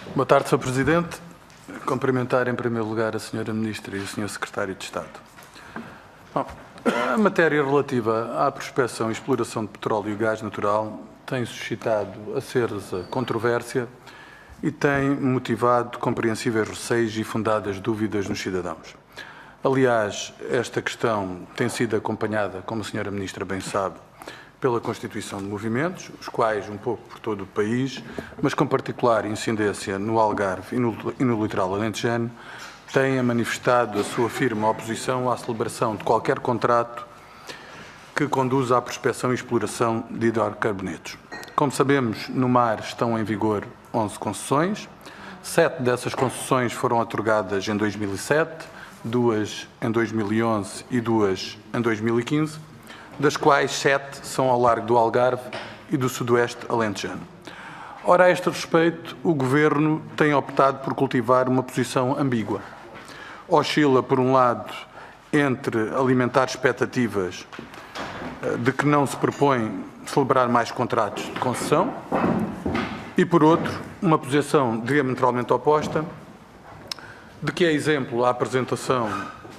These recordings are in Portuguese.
Boa tarde, Sr. Presidente. Cumprimentar em primeiro lugar a Sra. Ministra e o Sr. Secretário de Estado. Bom, a matéria relativa à prospeção e exploração de petróleo e gás natural tem suscitado acerosa controvérsia e tem motivado compreensíveis receios e fundadas dúvidas nos cidadãos. Aliás, esta questão tem sido acompanhada, como a Sra. Ministra bem sabe, pela constituição de movimentos, os quais um pouco por todo o país, mas com particular incidência no Algarve e no litoral alentejano, têm manifestado a sua firme oposição à celebração de qualquer contrato que conduza à prospeção e exploração de hidrocarbonetos. Como sabemos, no mar estão em vigor 11 concessões, 7 dessas concessões foram atorgadas em 2007, 2 em 2011 e 2 em 2015, das quais 7 são ao largo do Algarve e do sudoeste alentejano. Ora, a este respeito, o Governo tem optado por cultivar uma posição ambígua. Oscila, por um lado, entre alimentar expectativas de que não se propõe celebrar mais contratos de concessão e, por outro, uma posição diametralmente oposta, de que é exemplo a apresentação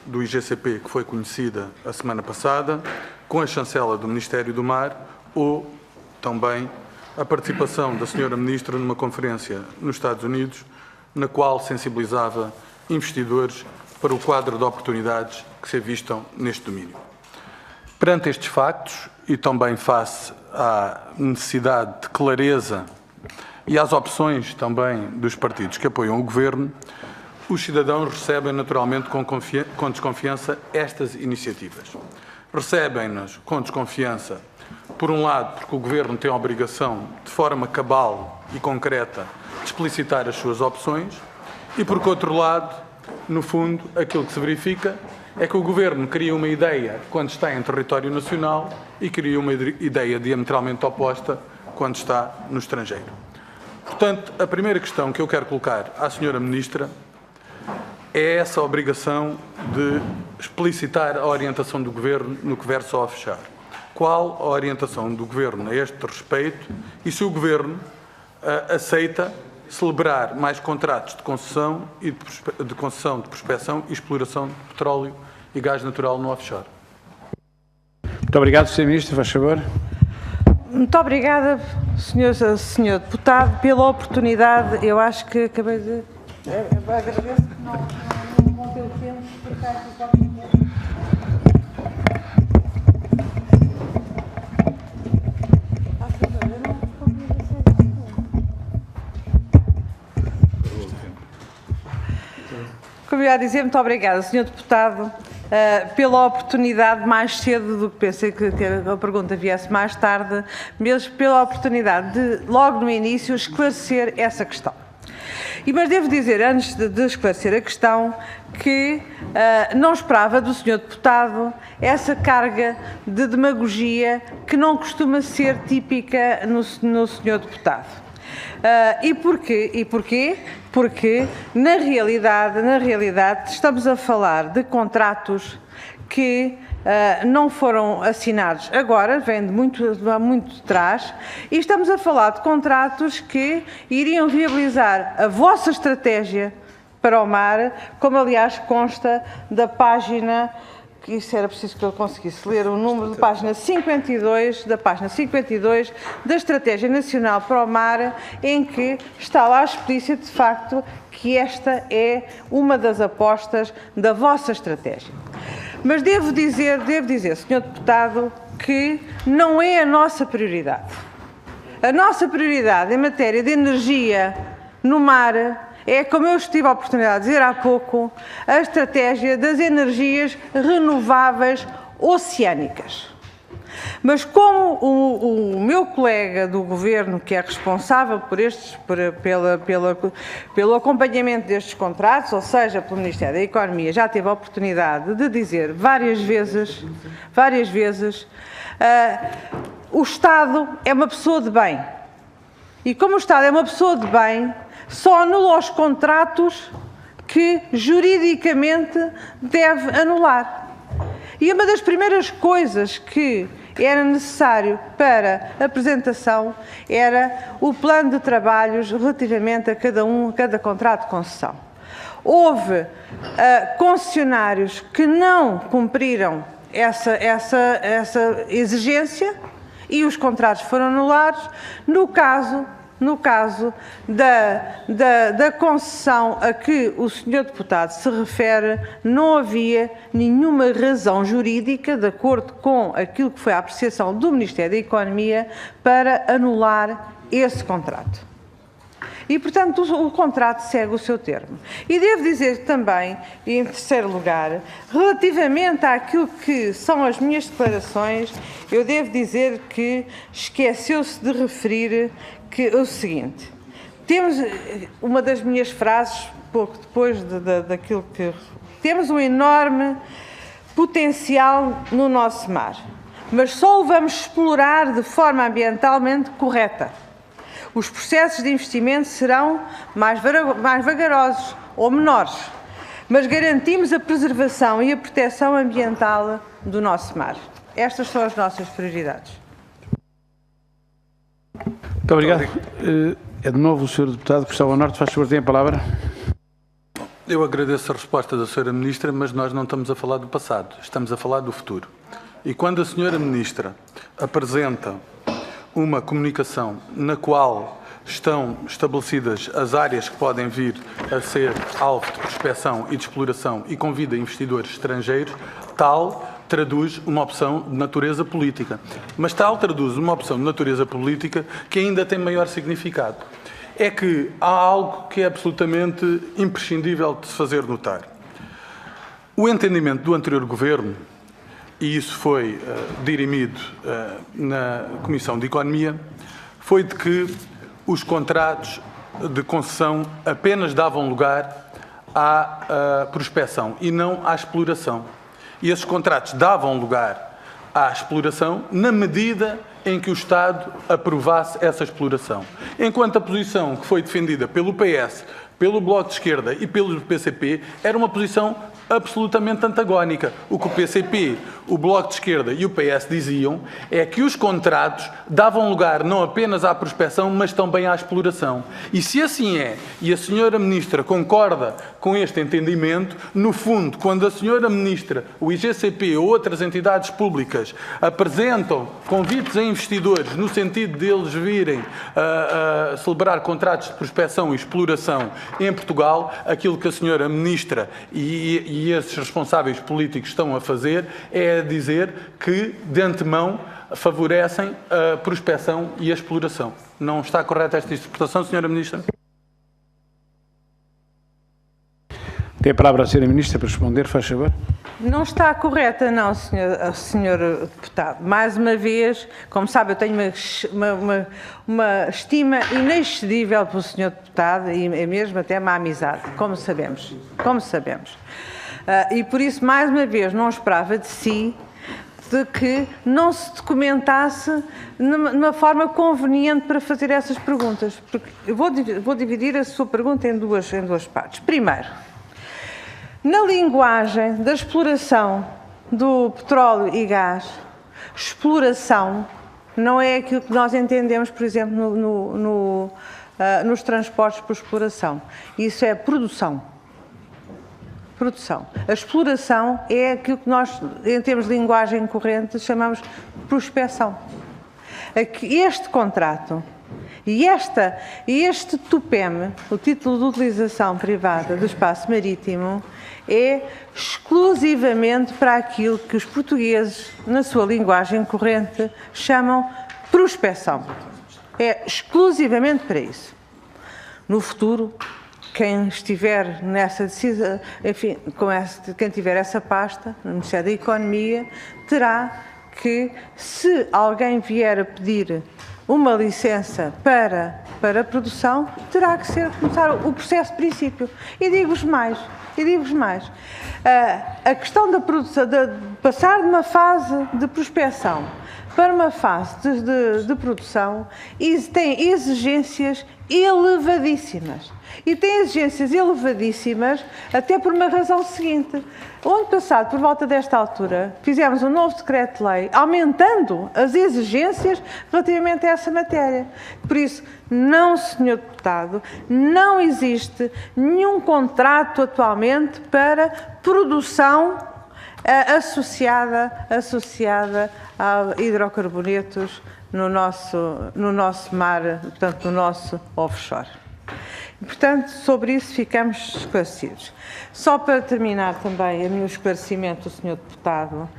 do IGCP, que foi conhecida a semana passada, com a chancela do Ministério do Mar, ou também a participação da Sra. Ministra numa conferência nos Estados Unidos, na qual sensibilizava investidores para o quadro de oportunidades que se avistam neste domínio. Perante estes factos, e também face à necessidade de clareza e às opções também dos partidos que apoiam o Governo, os cidadãos recebem naturalmente com desconfiança estas iniciativas. Recebem-nas com desconfiança, por um lado, porque o Governo tem a obrigação, de forma cabal e concreta, de explicitar as suas opções, e por outro lado, no fundo, aquilo que se verifica é que o Governo cria uma ideia quando está em território nacional e cria uma ideia diametralmente oposta quando está no estrangeiro. Portanto, a primeira questão que eu quero colocar à Sra. Ministra é essa obrigação de explicitar a orientação do Governo no que versa ao offshore. Qual a orientação do Governo a este respeito e se o Governo aceita celebrar mais contratos de concessão de prospeção e exploração de petróleo e gás natural no offshore. Muito obrigado, Sr. Ministro. Faz favor. Muito obrigada, Sr. Deputado, pela oportunidade. Eu acho que acabei de... agradeço que não vão ter o tempo de explicar aqui qualquer coisa. Como eu ia dizer, muito obrigada, Sr. Deputado, pela oportunidade, mais cedo do que pensei que a pergunta viesse mais tarde, mesmo pela oportunidade de, logo no início, esclarecer essa questão. Mas devo dizer, antes de esclarecer a questão, que não esperava do Sr. Deputado essa carga de demagogia que não costuma ser típica no Sr. Deputado. E porquê? Porque, na realidade, estamos a falar de contratos que não foram assinados agora, vem de há muito de trás, e estamos a falar de contratos que iriam viabilizar a vossa estratégia para o mar, como aliás consta da página, que isso era preciso que eu conseguisse ler o número, da página 52 da Estratégia Nacional para o Mar, em que está lá explícito, de facto, que esta é uma das apostas da vossa estratégia. Mas devo dizer, Sr. Deputado, que não é a nossa prioridade. A nossa prioridade em matéria de energia no mar é, como eu tive a oportunidade de dizer há pouco, a estratégia das energias renováveis oceânicas. Mas como o meu colega do Governo, que é responsável pelo acompanhamento destes contratos, ou seja, pelo Ministério da Economia, já teve a oportunidade de dizer várias vezes, o Estado é uma pessoa de bem. E como o Estado é uma pessoa de bem, só anula os contratos que juridicamente deve anular. E uma das primeiras coisas que era necessário para a apresentação, era o plano de trabalhos relativamente a cada contrato de concessão. Houve concessionários que não cumpriram essa exigência e os contratos foram anulados. No caso da concessão a que o Sr. Deputado se refere, não havia nenhuma razão jurídica, de acordo com aquilo que foi a apreciação do Ministério da Economia, para anular esse contrato. E, portanto, o contrato segue o seu termo. E devo dizer também, em terceiro lugar, relativamente àquilo que são as minhas declarações, eu devo dizer que esqueceu-se de referir que o seguinte: temos uma das minhas frases, pouco depois daquilo que... Temos um enorme potencial no nosso mar, mas só o vamos explorar de forma ambientalmente correta. Os processos de investimento serão mais vagarosos ou menores, mas garantimos a preservação e a proteção ambiental do nosso mar. Estas são as nossas prioridades. Muito obrigado. É de novo o Sr. Deputado Cristóvão Norte. Faz favor, tem a palavra. Eu agradeço a resposta da Sra. Ministra, mas nós não estamos a falar do passado, estamos a falar do futuro. E quando a Sra. Ministra apresenta uma comunicação na qual estão estabelecidas as áreas que podem vir a ser alvo de prospecção e de exploração e convida investidores estrangeiros, tal traduz uma opção de natureza política. Mas tal traduz uma opção de natureza política que ainda tem maior significado. É que há algo que é absolutamente imprescindível de se fazer notar. O entendimento do anterior governo, e isso foi dirimido na Comissão de Economia, foi de que os contratos de concessão apenas davam lugar à prospecção e não à exploração. E esses contratos davam lugar à exploração na medida em que o Estado aprovasse essa exploração. Enquanto a posição que foi defendida pelo PS, pelo Bloco de Esquerda e pelo PCP era uma posição absolutamente antagónica. O que o PCP, o Bloco de Esquerda e o PS diziam é que os contratos davam lugar não apenas à prospecção, mas também à exploração. E se assim é, e a Sra. Ministra concorda com este entendimento, no fundo, quando a Sra. Ministra, o IGCP ou outras entidades públicas apresentam convites a investidores no sentido de eles virem a celebrar contratos de prospecção e exploração em Portugal, aquilo que a Sra. Ministra e esses responsáveis políticos estão a fazer é dizer que, de antemão, favorecem a prospecção e a exploração. Não está correta esta interpretação, Sra. Ministra? Tem a palavra a Sra. Ministra para responder, faz favor. Não está correta, não, senhor Deputado. Mais uma vez, como sabe, eu tenho uma estima inexcedível pelo senhor Deputado e mesmo até uma amizade, como sabemos. E por isso, mais uma vez, não esperava de si de que não se documentasse numa forma conveniente para fazer essas perguntas. Porque eu vou dividir a sua pergunta em duas partes. Primeiro, na linguagem da exploração do petróleo e gás, exploração não é aquilo que nós entendemos, por exemplo, nos transportes por exploração. Isso é produção. A exploração é aquilo que nós, em termos de linguagem corrente, chamamos de prospecção. Este contrato e este TUPEM, o título de utilização privada do espaço marítimo, é exclusivamente para aquilo que os portugueses, na sua linguagem corrente, chamam prospecção. É exclusivamente para isso. No futuro, quem estiver nessa decisão, enfim, quem tiver essa pasta, no Ministério da Economia, terá que, se alguém vier a pedir uma licença para a produção, terá que começar o processo de princípio. E digo-vos mais. A questão da produção, de passar de uma fase de prospecção para uma fase de produção, tem exigências elevadíssimas. E tem exigências elevadíssimas, até por uma razão seguinte. O ano passado, por volta desta altura, fizemos um novo decreto-lei, aumentando as exigências relativamente a essa matéria. Por isso, não, Sr. Deputado, não existe nenhum contrato atualmente para produção associada a hidrocarbonetos no nosso mar, portanto, no nosso offshore. Portanto, sobre isso ficamos esclarecidos. Só para terminar também o meu esclarecimento, Sr. Deputado,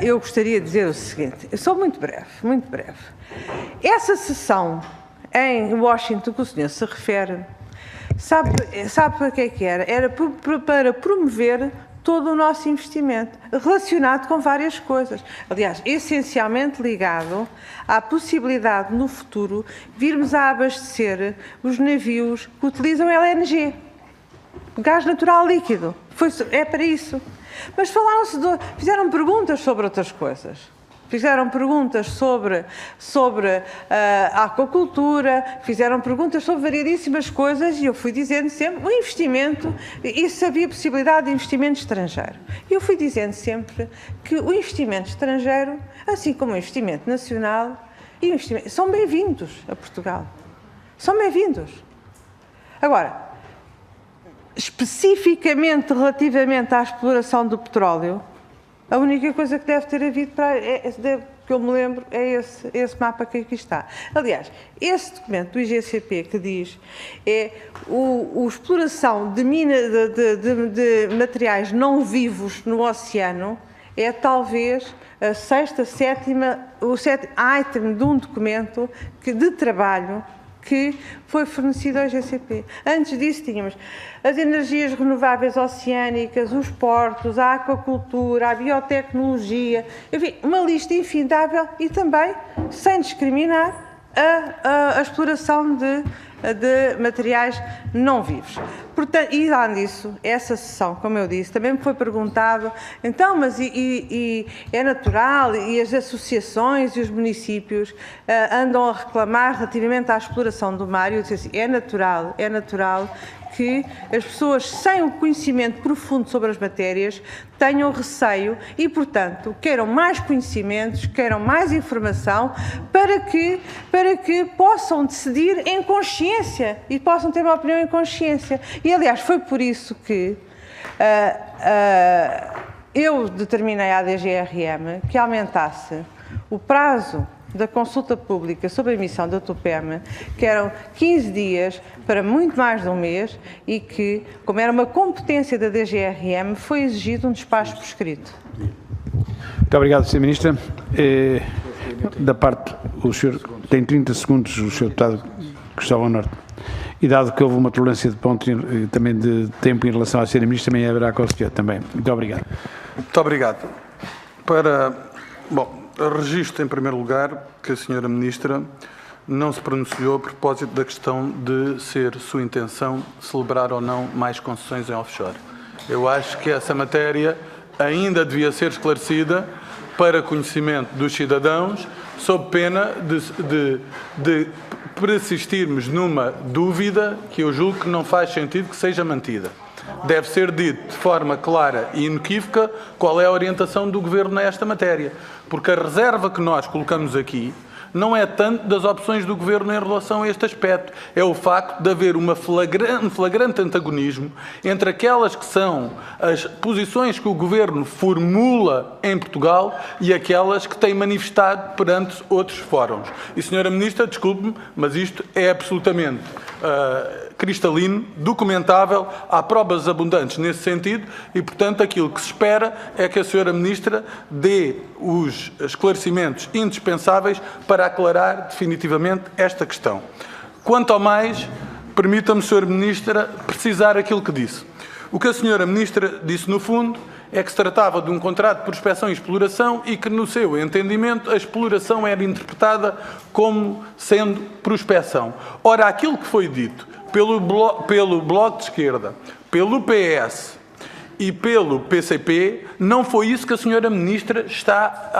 eu gostaria de dizer o seguinte, eu sou muito breve. Essa sessão em Washington que o senhor se refere, sabe para que era? Era para promover todo o nosso investimento, relacionado com várias coisas. Aliás, essencialmente ligado à possibilidade, no futuro, virmos a abastecer os navios que utilizam LNG, gás natural líquido. É para isso. Mas fizeram perguntas sobre outras coisas. Fizeram perguntas sobre a aquacultura, fizeram perguntas sobre variedíssimas coisas e eu fui dizendo sempre o investimento, e se havia possibilidade de investimento estrangeiro. E eu fui dizendo sempre que o investimento estrangeiro, assim como o investimento nacional, são bem-vindos a Portugal. São bem-vindos. Agora, especificamente relativamente à exploração do petróleo, a única coisa que deve ter havido, que eu me lembro, é esse mapa que aqui está. Aliás, esse documento do IGCP que diz é a exploração de materiais não vivos no oceano, é talvez a o sétimo item de um documento de trabalho que foi fornecido ao IGCP. Antes disso tínhamos as energias renováveis oceânicas, os portos, a aquacultura, a biotecnologia, enfim, uma lista infindável e também, sem discriminar, a exploração de materiais não vivos. Portanto, e além disso, essa sessão, como eu disse, também me foi perguntado, então, mas é natural, e as associações e os municípios andam a reclamar relativamente à exploração do mar, e eu disse assim, é natural que as pessoas sem o conhecimento profundo sobre as matérias tenham receio e, portanto, queiram mais conhecimentos, queiram mais informação para que possam decidir em consciência e possam ter uma opinião em consciência. E, aliás, foi por isso que eu determinei à DGRM que aumentasse o prazo da consulta pública sobre a emissão da TUPEM, que eram 15 dias para muito mais de um mês e que, como era uma competência da DGRM, foi exigido um despacho por escrito. Muito obrigado, Sra. Ministra. Da parte, o senhor tem 30 segundos, o Sr. Deputado Cristóvão Norte. E dado que houve uma tolerância de ponto também de tempo em relação à Sra. Ministra, também haverá conceder também. Muito obrigado. Muito obrigado. Registro, em primeiro lugar, que a Sra. Ministra não se pronunciou a propósito da questão de ser sua intenção celebrar ou não mais concessões em offshore. Eu acho que essa matéria ainda devia ser esclarecida para conhecimento dos cidadãos, sob pena de persistirmos numa dúvida que eu julgo que não faz sentido que seja mantida. Deve ser dito de forma clara e inequívoca qual é a orientação do Governo nesta matéria, porque a reserva que nós colocamos aqui não é tanto das opções do Governo em relação a este aspecto, é o facto de haver um flagrante antagonismo entre aquelas que são as posições que o Governo formula em Portugal e aquelas que tem manifestado perante outros fóruns. E, Sra. Ministra, desculpe-me, mas isto é absolutamente cristalino, documentável, há provas abundantes nesse sentido e, portanto, aquilo que se espera é que a Sra. Ministra dê os esclarecimentos indispensáveis para aclarar definitivamente esta questão. Quanto ao mais, permita-me, Sra. Ministra, precisar aquilo que disse. O que a Sra. Ministra disse, no fundo, é que se tratava de um contrato de prospecção e exploração e que, no seu entendimento, a exploração era interpretada como sendo prospecção. Ora, aquilo que foi dito pelo Bloco de Esquerda, pelo PS e pelo PCP, não foi isso que a Sra. Ministra está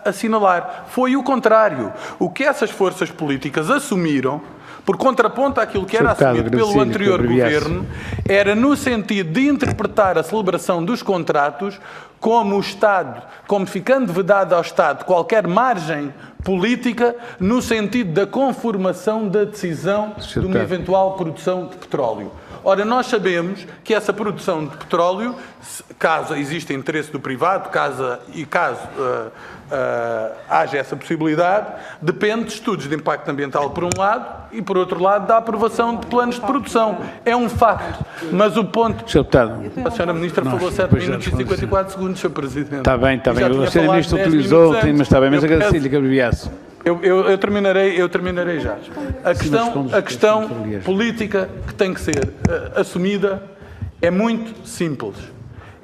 a assinalar. Foi o contrário. O que essas forças políticas assumiram por contraponto àquilo que era Sr. Deputado, assumido pelo agradecia-lhe anterior que abreviasse. governo, era no sentido de interpretar a celebração dos contratos como o Estado, como ficando vedada ao Estado qualquer margem política no sentido da conformação da decisão de uma eventual produção de petróleo. Ora, nós sabemos que essa produção de petróleo, caso exista interesse do privado, caso haja essa possibilidade, depende de estudos de impacto ambiental por um lado e, por outro lado, da aprovação de planos de produção. É um facto. Mas o ponto... Sr. Deputado, A senhora Ministra falou 7 minutos e 54 segundos, Sr. Presidente. está bem, está E bem. já tinha O Sr. falado Ministro 10 utilizou, minutos antes. mas está bem, mas Eu peço- agradecia-lhe que abreviasse. Eu terminarei já. A questão política que tem que ser assumida é muito simples.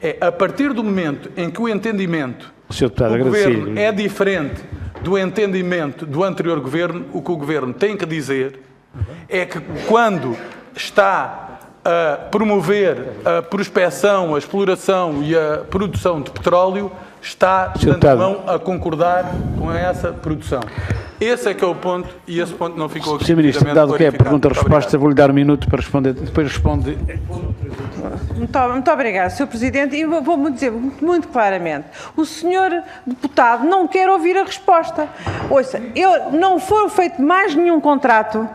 É a partir do momento em que o entendimento Sr. Deputado, do Governo agradecia-lhe. é diferente do entendimento do anterior Governo, o que o Governo tem que dizer é que quando está a promover a prospecção, a exploração e a produção de petróleo, está de Sr. Deputado. antemão a concordar com essa produção. Esse é que é o ponto e esse ponto não ficou aqui. Sr. Ministro, devidamente dado que é clarificado. pergunta-resposta, vou-lhe dar um minuto para responder. Depois responde. Muito obrigada, Sr. Presidente. E vou-me dizer muito claramente. O senhor deputado não quer ouvir a resposta. Ouça, não foi feito mais nenhum contrato.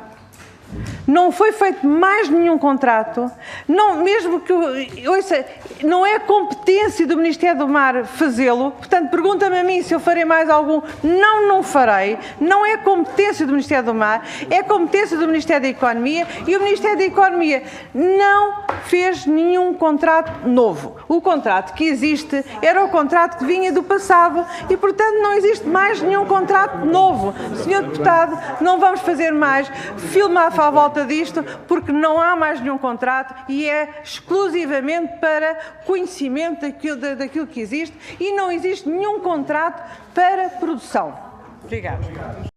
Não foi feito mais nenhum contrato, não, mesmo que, ouça, não é competência do Ministério do Mar fazê-lo, portanto, pergunta-me a mim se eu farei mais algum, não farei, não é competência do Ministério do Mar, é competência do Ministério da Economia e o Ministério da Economia não fez nenhum contrato novo. O contrato que existe era o contrato que vinha do passado e, portanto, não existe mais nenhum contrato novo. Senhor Deputado, não vamos fazer mais filmar à volta disto, porque não há mais nenhum contrato e é exclusivamente para conhecimento daquilo que existe e não existe nenhum contrato para produção. Obrigada.